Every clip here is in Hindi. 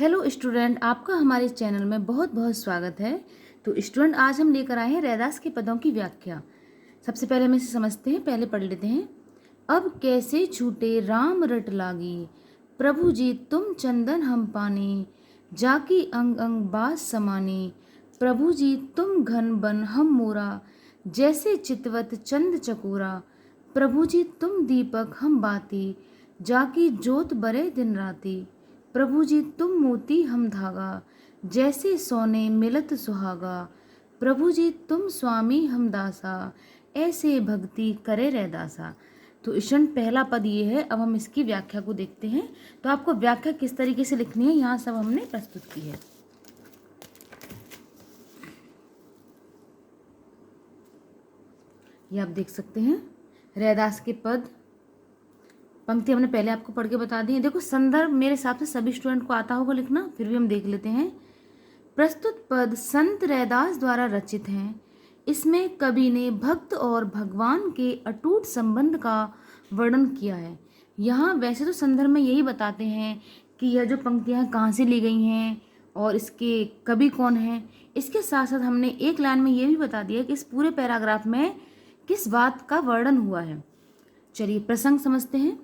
हेलो स्टूडेंट, आपका हमारे चैनल में बहुत बहुत स्वागत है। तो स्टूडेंट, आज हम लेकर आए हैं रैदास के पदों की व्याख्या। सबसे पहले हम इसे समझते हैं, पहले पढ़ लेते हैं। अब कैसे छूटे राम रट लागी, प्रभु जी तुम चंदन हम पानी, जाकी अंग अंग बास समानी, प्रभु जी तुम घन बन हम मोरा, जैसे चितवत चंद चकोरा, प्रभु जी तुम दीपक हम बाती, जाकी जोत बरे दिन राती, प्रभु जी तुम मोती हम धागा, जैसे सोने मिलत सुहागा, प्रभु जी तुम स्वामी हम दासा, ऐसे भक्ति करे रैदासा। तो ईशन पहला पद ये है। अब हम इसकी व्याख्या को देखते हैं। तो आपको व्याख्या किस तरीके से लिखनी है, यहाँ सब हमने प्रस्तुत की है। ये आप देख सकते हैं, रैदास के पद पंक्ति हमने पहले आपको पढ़ के बता दी है। देखो, संदर्भ मेरे हिसाब से सभी स्टूडेंट को आता होगा लिखना, फिर भी हम देख लेते हैं। प्रस्तुत पद संत रैदास द्वारा रचित हैं। इसमें कवि ने भक्त और भगवान के अटूट संबंध का वर्णन किया है। यहाँ वैसे तो संदर्भ में यही बताते हैं कि यह जो पंक्तियाँ कहाँ से ली गई हैं और इसके कवि कौन हैं। इसके साथ साथ हमने एक लाइन में ये भी बता दिया कि इस पूरे पैराग्राफ में किस बात का वर्णन हुआ है। चलिए प्रसंग समझते हैं।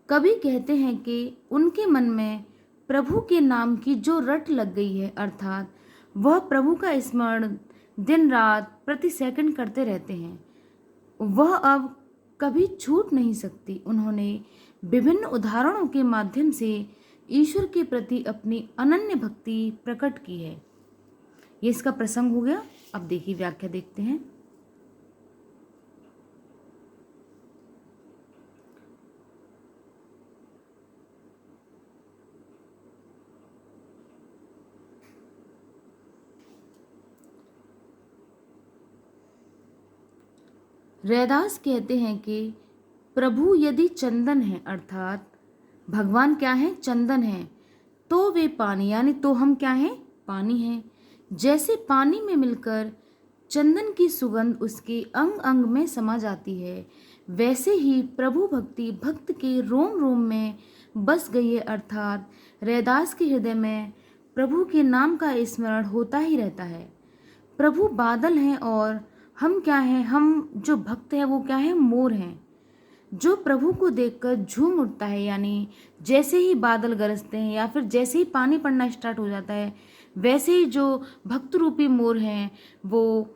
कवि कहते हैं कि उनके मन में प्रभु के नाम की जो रट लग गई है, अर्थात वह प्रभु का स्मरण दिन रात प्रति सेकंड करते रहते हैं, वह अब कभी छूट नहीं सकती। उन्होंने विभिन्न उदाहरणों के माध्यम से ईश्वर के प्रति अपनी अनन्य भक्ति प्रकट की है। ये इसका प्रसंग हो गया। अब देखिए व्याख्या देखते हैं। रैदास कहते हैं कि प्रभु यदि चंदन है, अर्थात भगवान क्या है, चंदन है, तो वे पानी, यानी तो हम क्या हैं, पानी हैं। जैसे पानी में मिलकर चंदन की सुगंध उसके अंग अंग में समा जाती है, वैसे ही प्रभु भक्ति भक्त के रोम रोम में बस गई है। अर्थात रैदास के हृदय में प्रभु के नाम का स्मरण होता ही रहता है। प्रभु बादल हैं और हम क्या हैं, हम जो भक्त हैं वो क्या हैं, मोर हैं, जो प्रभु को देखकर झूम उठता है। यानी जैसे ही बादल गरजते हैं या फिर जैसे ही पानी पड़ना स्टार्ट हो जाता है, वैसे ही जो भक्त रूपी मोर हैं वो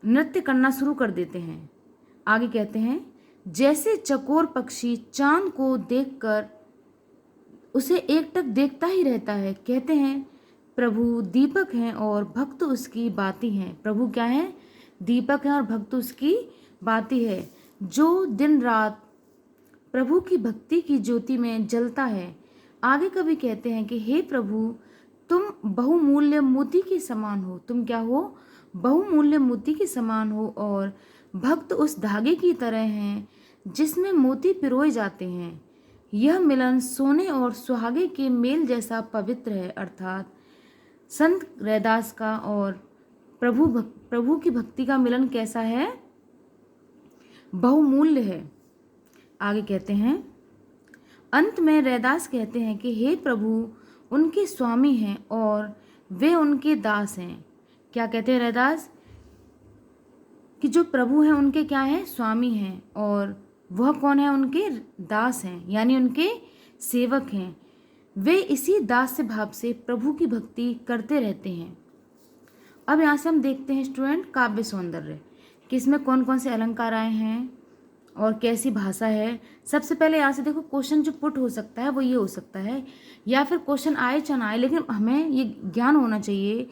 नृत्य करना शुरू कर देते हैं। आगे कहते हैं, जैसे चकोर पक्षी चांद को देखकर उसे एकटक देखता ही रहता है। कहते हैं प्रभु दीपक हैं और भक्त उसकी बाती हैं। प्रभु क्या है, दीपक है और भक्त उसकी बाती है, जो दिन रात प्रभु की भक्ति की ज्योति में जलता है। आगे कभी कहते हैं कि हे प्रभु तुम बहुमूल्य मोती के समान हो। तुम क्या हो, बहुमूल्य मोती के समान हो, और भक्त उस धागे की तरह हैं जिसमें मोती पिरोए जाते हैं। यह मिलन सोने और सुहागे के मेल जैसा पवित्र है। अर्थात संत रैदास का और प्रभु की भक्ति का मिलन कैसा है, बहुमूल्य है। आगे कहते हैं, अंत में रैदास कहते हैं कि हे प्रभु उनके स्वामी हैं और वे उनके दास हैं। क्या कहते हैं रैदास, कि जो प्रभु हैं उनके क्या हैं, स्वामी हैं, और वह कौन है, उनके दास हैं, यानी उनके सेवक हैं। वे इसी दास भाव से प्रभु की भक्ति करते रहते हैं। अब यहाँ से हम देखते हैं स्टूडेंट काव्य सौंदर्य, कि इसमें कौन कौन से अलंकार आए हैं और कैसी भाषा है। सबसे पहले यहाँ से देखो, क्वेश्चन जो पुट हो सकता है वो ये हो सकता है, या फिर क्वेश्चन आए चाहे ना आए, लेकिन हमें ये ज्ञान होना चाहिए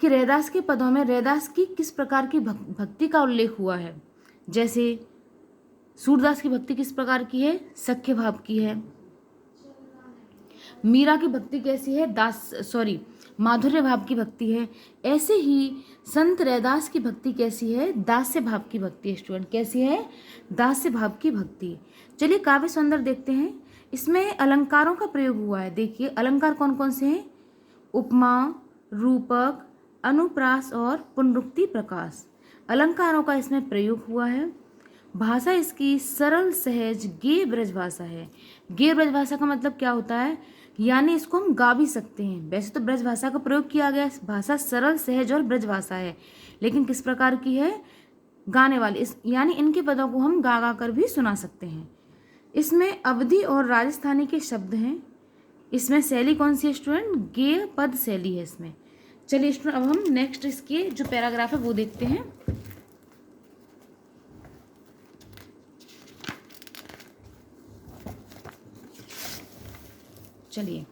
कि रैदास के पदों में रैदास की किस प्रकार की भक्ति का उल्लेख हुआ है। जैसे सूरदास की भक्ति किस प्रकार की है, सख्य भाव की है। मीरा की भक्ति कैसी है, माधुर्य भाव की भक्ति है। ऐसे ही संत रैदास की भक्ति कैसी है, दास्य भाव की भक्ति है। स्टूडेंट कैसी है, दास्य भाव की भक्ति। चलिए काव्य सौंदर्य देखते हैं। इसमें अलंकारों का प्रयोग हुआ है। देखिए अलंकार कौन कौन से हैं, उपमा, रूपक, अनुप्रास और पुनरुक्ति प्रकाश, अलंकारों का इसमें प्रयोग हुआ है। भाषा इसकी सरल सहज गेय ब्रज भाषा है। गेय ब्रज भाषा का मतलब क्या होता है, यानी इसको हम गा भी सकते हैं। वैसे तो ब्रज भाषा का प्रयोग किया गया है, भाषा सरल सहज और ब्रज भाषा है, लेकिन किस प्रकार की है, गाने वाली। इस यानी इनके पदों को हम गा गा कर भी सुना सकते हैं। इसमें अवधी और राजस्थानी के शब्द हैं। इसमें शैली कौन सी है स्टूडेंट, गेय पद शैली है इसमें। चलिए स्टूडेंट अब हम नेक्स्ट इसके जो पैराग्राफ है वो देखते हैं। चलिए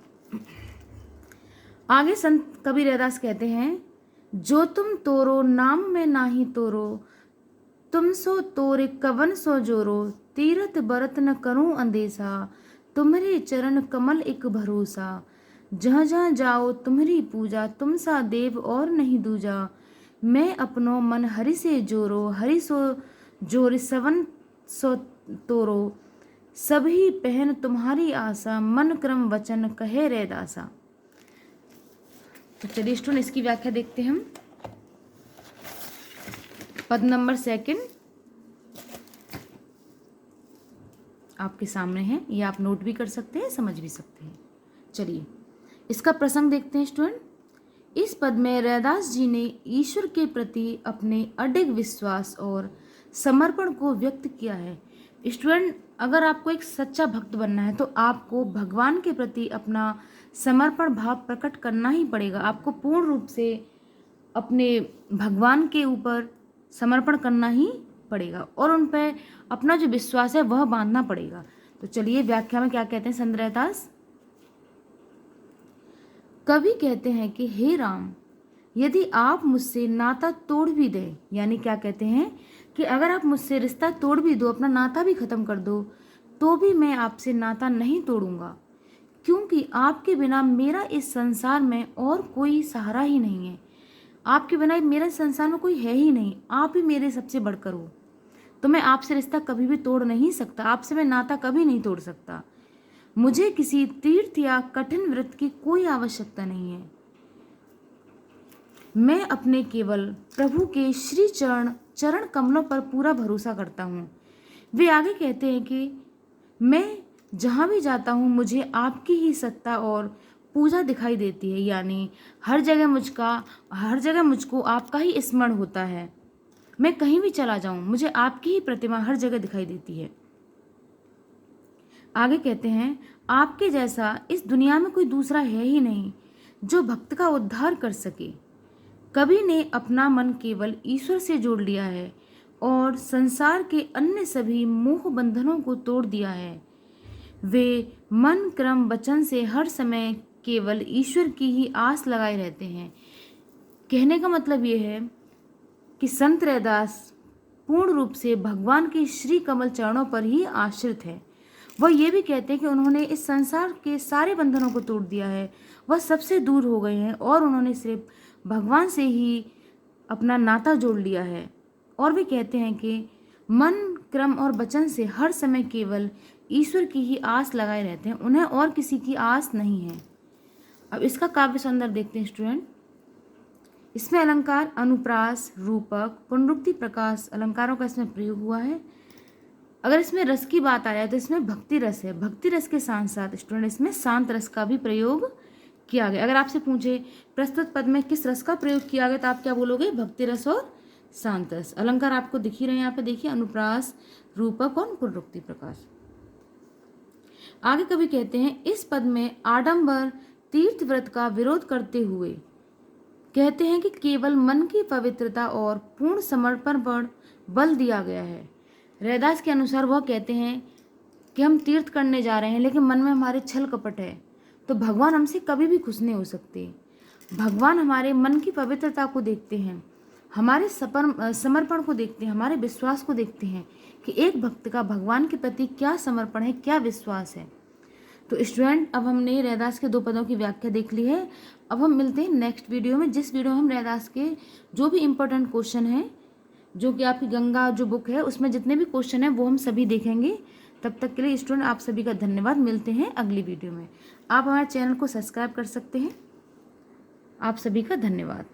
आगे संत कबीर रैदास कहते हैं, जो तुम तोरो नाम में नाही तोरो, तुम सो तोरे कवन सो जोरो, तीरथ बरत न करूं अंदेशा, तुम्हारे चरण कमल एक भरोसा, जहाँ जहाँ जाओ तुम्हारी पूजा, तुम सा देव और नहीं दूजा, मैं अपनो मन हरि से जोरो, हरि सो जोर सवन सो तोरो, सभी पहन तुम्हारी आशा, मन क्रम वचन कहे रैदासा। तो चलिए स्टूडेंट इसकी व्याख्या देखते हैं हम। पद नंबर 2 आपके सामने है, ये आप नोट भी कर सकते हैं, समझ भी सकते हैं। चलिए इसका प्रसंग देखते हैं स्टूडेंट। इस पद में रैदास जी ने ईश्वर के प्रति अपने अडिग विश्वास और समर्पण को व्यक्त किया है। स्टूडेंट अगर आपको एक सच्चा भक्त बनना है तो आपको भगवान के प्रति अपना समर्पण भाव प्रकट करना ही पड़ेगा। आपको पूर्ण रूप से अपने भगवान के ऊपर समर्पण करना ही पड़ेगा और उन पर अपना जो विश्वास है वह बांधना पड़ेगा। तो चलिए व्याख्या में क्या कहते हैं संत रैदास। कवि कहते हैं कि हे राम, यदि आप मुझसे नाता तोड़ भी दें, यानी क्या कहते हैं कि अगर आप मुझसे रिश्ता तोड़ भी दो, अपना नाता भी खत्म कर दो, तो भी मैं आपसे नाता नहीं तोड़ूंगा, क्योंकि आपके बिना मेरा इस संसार में और कोई सहारा ही नहीं है। आपके बिना मेरे संसार में कोई है ही नहीं, आप ही मेरे सबसे बढ़कर हो। तो मैं आपसे रिश्ता कभी भी तोड़ नहीं सकता, आपसे मैं नाता कभी नहीं तोड़ सकता। मुझे किसी तीर्थ या कठिन व्रत की कोई आवश्यकता नहीं है। मैं अपने केवल प्रभु के श्री चरण कमलों पर पूरा भरोसा करता हूँ। वे आगे कहते हैं कि मैं जहाँ भी जाता हूँ मुझे आपकी ही सत्ता और पूजा दिखाई देती है, यानी हर जगह मुझको आपका ही स्मरण होता है। मैं कहीं भी चला जाऊँ मुझे आपकी ही प्रतिमा हर जगह दिखाई देती है। आगे कहते हैं, आपके जैसा इस दुनिया में कोई दूसरा है ही नहीं जो भक्त का उद्धार कर सके। कवि ने अपना मन केवल ईश्वर से जोड़ लिया है और संसार के अन्य सभी मोह बंधनों को तोड़ दिया है। वे मन क्रम वचन से हर समय केवल ईश्वर की ही आस लगाए रहते हैं। कहने का मतलब ये है कि संत रैदास पूर्ण रूप से भगवान के श्री कमल चरणों पर ही आश्रित है। वह ये भी कहते हैं कि उन्होंने इस संसार के सारे बंधनों को तोड़ दिया है, वह सबसे दूर हो गए हैं और उन्होंने सिर्फ भगवान से ही अपना नाता जोड़ लिया है। और वे कहते हैं कि मन क्रम और वचन से हर समय केवल ईश्वर की ही आस लगाए रहते हैं, उन्हें और किसी की आस नहीं है। अब इसका काव्य सौंदर्य देखते हैं स्टूडेंट। इसमें अलंकार, अनुप्रास, रूपक, पुनरुक्ति, प्रकाश अलंकारों का इसमें प्रयोग हुआ है। अगर इसमें रस की बात आ जाए तो इसमें भक्ति रस है। भक्ति रस के साथ साथ स्टूडेंट इसमें शांत रस का भी प्रयोग किया गया। अगर आपसे पूछे प्रस्तुत पद में किस रस का प्रयोग किया गया तो आप क्या बोलोगे, भक्ति रस और शांत रस। अलंकार आपको दिख ही रहे हैं यहाँ पे, देखिए अनुप्रास, रूपक और पुनरुक्ति, प्रकाश। आगे कवि कहते हैं, इस पद में आडंबर तीर्थ व्रत का विरोध करते हुए कहते हैं कि केवल मन की पवित्रता और पूर्ण समर्पण पर बल दिया गया है। रैदास के अनुसार वह कहते हैं कि हम तीर्थ करने जा रहे हैं लेकिन मन में हमारे छल कपट है तो भगवान हमसे कभी भी खुश नहीं हो सकते। भगवान हमारे मन की पवित्रता को देखते हैं, हमारे समर्पण को देखते हैं, हमारे विश्वास को देखते हैं कि एक भक्त का भगवान के प्रति क्या समर्पण है, क्या विश्वास है। तो स्टूडेंट अब हमने रैदास के 2 पदों की व्याख्या देख ली है। अब हम मिलते हैं नेक्स्ट वीडियो में, जिस वीडियो में हम रैदास के जो भी इम्पोर्टेंट क्वेश्चन हैं, जो कि आपकी गंगा जो बुक है उसमें जितने भी क्वेश्चन हैं वो हम सभी देखेंगे। तब तक के लिए स्टूडेंट आप सभी का धन्यवाद। मिलते हैं अगली वीडियो में। आप हमारे चैनल को सब्सक्राइब कर सकते हैं। आप सभी का धन्यवाद।